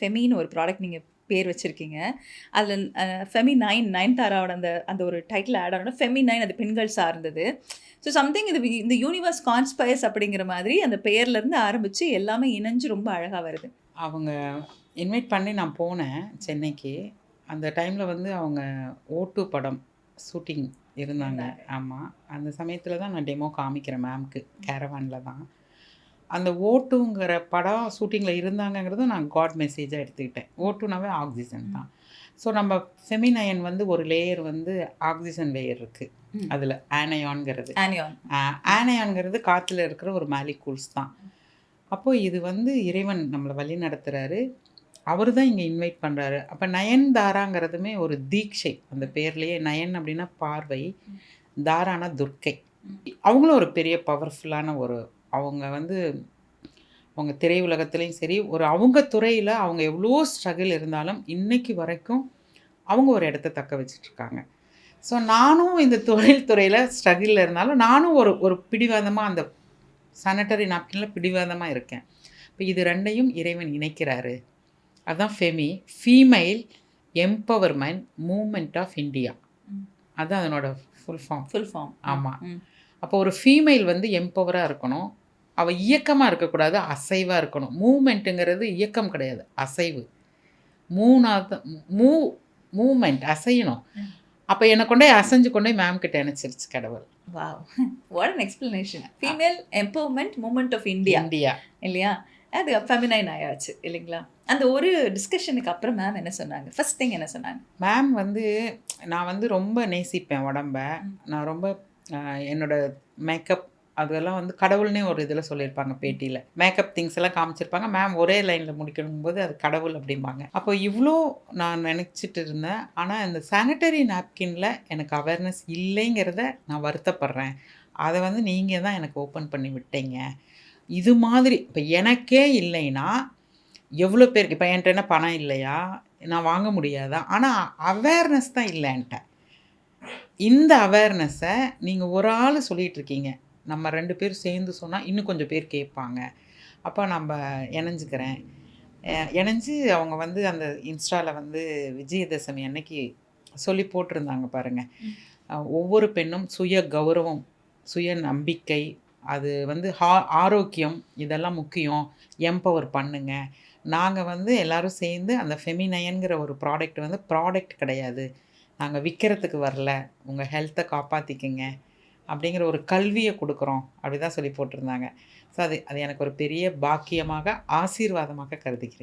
ஃபெமின்னு ஒரு ப்ராடக்ட் நீங்க பேர் வச்சிருக்கீங்க. அதுல ஃபெமி 9 நயன்தாராவோட அந்த அந்த ஒரு டைட்டில் ஆட் ஆனோன ஃபெமி 9 அது பெண்கள் சார்ந்தது. ஸோ சம்திங் இது இந்த யூனிவர்ஸ் கான்ஸ்பயர்ஸ் அப்படிங்கிற மாதிரி அந்த பெயர்லேருந்து ஆரம்பிச்சு எல்லாமே இணைஞ்சு ரொம்ப அழகா வருது. அவங்க இன்வைட் பண்ணி நான் போனேன் சென்னைக்கு. அந்த டைமில் வந்து அவங்க ஓ2 படம் ஷூட்டிங் இருந்தாங்க. ஆமாம், அந்த சமயத்தில் தான் நான் டெமோ காமிக்கிறேன் மேம்க்கு, கேரவானில் தான். அந்த ஓ2ங்கிற படம் ஷூட்டிங்கில் இருந்தாங்கங்கிறதும் நான் காட் மெசேஜாக எடுத்துக்கிட்டேன். ஓ2னாவே ஆக்சிஜன் தான். ஸோ நம்ம ஃபெமினயன் வந்து ஒரு லேயர் வந்து ஆக்சிஜன் லேயர் இருக்குது அதில், ஆனயான்ங்கிறது. ஆனயான்ங்கிறது காற்றுல இருக்கிற ஒரு மாலிகூல்ஸ் தான். அப்போது இது வந்து இறைவன் நம்மளை வழி நடத்துகிறாரு, அவர் தான் இங்கே இன்வைட் பண்ணுறாரு. அப்போ நயன்தாராங்கிறதுமே ஒரு தீட்சை, அந்த பேர்லேயே. நயன் அப்படின்னா பார்வை, தாரானா துர்க்கை. அவங்களும் ஒரு பெரிய பவர்ஃபுல்லான அவங்க வந்து அவங்க திரையுலகத்துலேயும் சரி, அவங்க துறையில் அவங்க எவ்வளோ ஸ்ட்ரகிள் இருந்தாலும் இன்றைக்கி வரைக்கும் அவங்க ஒரு இடத்த தக்க வச்சிட்ருக்காங்க. ஸோ நானும் இந்த துறையில் ஸ்ட்ரகிளில் இருந்தாலும் நானும் ஒரு பிடிவாதமாக அந்த சானிட்டரி நாப்கினில் பிடிவாதமாக இருக்கேன். இப்போ இது ரெண்டையும் இறைவன் இணைக்கிறாரு. அதுதான் female empowerment movement of India. அதுதான் அதனோட ஃபுல் ஃபார்ம். ஆமாம். அப்போ ஒரு ஃபீமேல் வந்து எம்பவராக இருக்கணும், அவள் இயக்கமாக இருக்கக்கூடாது, அசைவாக இருக்கணும். மூமெண்ட்டுங்கிறது இயக்கம் கிடையாது, அசைவு. மூமெண்ட், அசையணும். அப்போ என்னை கொண்டே அசைஞ்சு கொண்டே மேம் கிட்ட நினச்சிருச்சு கடவுள். Wow, what an explanation. Female empowerment movement of India இல்லையா? அது ஃபெமினைன் ஆயாச்சு இல்லைங்களா? அந்த ஒரு டிஸ்கஷனுக்கு அப்புறம் மேம் என்ன சொன்னாங்க? ஃபர்ஸ்ட் திங் என்ன சொன்னாங்க? மேம் வந்து நான் வந்து ரொம்ப நேசிப்பேன் உடம்ப. நான் ரொம்ப என்னோட மேக்கப் அதெல்லாம் வந்து கடவுள்னே ஒரு இதில் சொல்லியிருப்பாங்க பேட்டியில். மேக்கப் திங்ஸ் எல்லாம் காமிச்சிருப்பாங்க. மேம் ஒரே லைனில் முடிக்கணும் போது அது கடவுள் அப்படிம்பாங்க. அப்போ இவ்வளோ நான் நினச்சிட்டு இருந்தேன். ஆனால் இந்த சானிட்டரி நாப்கினில் எனக்கு அவேர்னஸ் இல்லைங்கிறத நான் வருத்தப்படுறேன். அதை வந்து நீங்கள் தான் எனக்கு ஓப்பன் பண்ணி விட்டீங்க. இது மாதிரி இப்போ எனக்கே இல்லைன்னா எவ்வளோ பேருக்கு, இப்போ என்கிட்ட என்ன பணம் இல்லையா, நான் வாங்க முடியாதா? ஆனால் அவேர்னஸ் தான் இல்லை என்கிட்ட. இந்த அவேர்னஸை நீங்கள் ஒரு ஆள் சொல்லிகிட்ருக்கீங்க, நம்ம 2 பேர் சேர்ந்து சொன்னால் இன்னும் கொஞ்சம் பேர் கேட்பாங்க. அப்போ நம்ம இணைஞ்சு அவங்க வந்து அந்த இன்ஸ்டாவில் வந்து விஜயதசமி அன்னைக்கு சொல்லி போட்டிருந்தாங்க பாருங்கள். ஒவ்வொரு பெண்ணும் சுய கௌரவம், சுய நம்பிக்கை, அது வந்து ஆரோக்கியம், இதெல்லாம் முக்கியம், எம்பவர் பண்ணுங்க. நாங்கள் வந்து எல்லோரும் சேர்ந்து அந்த ஃபெமினயன்கிற ஒரு ப்ராடக்ட் வந்து ப்ராடக்ட் கிடையாது, நாங்கள் விற்கிறதுக்கு வரல, உங்கள் ஹெல்த்தை காப்பாற்றிக்குங்க அப்படிங்கிற ஒரு கல்வியை கொடுக்குறோம் அப்படி தான் சொல்லி போட்டிருந்தாங்க. ஸோ அது எனக்கு ஒரு பெரிய பாக்கியமாக, ஆசீர்வாதமாக கருதுகிறேன்.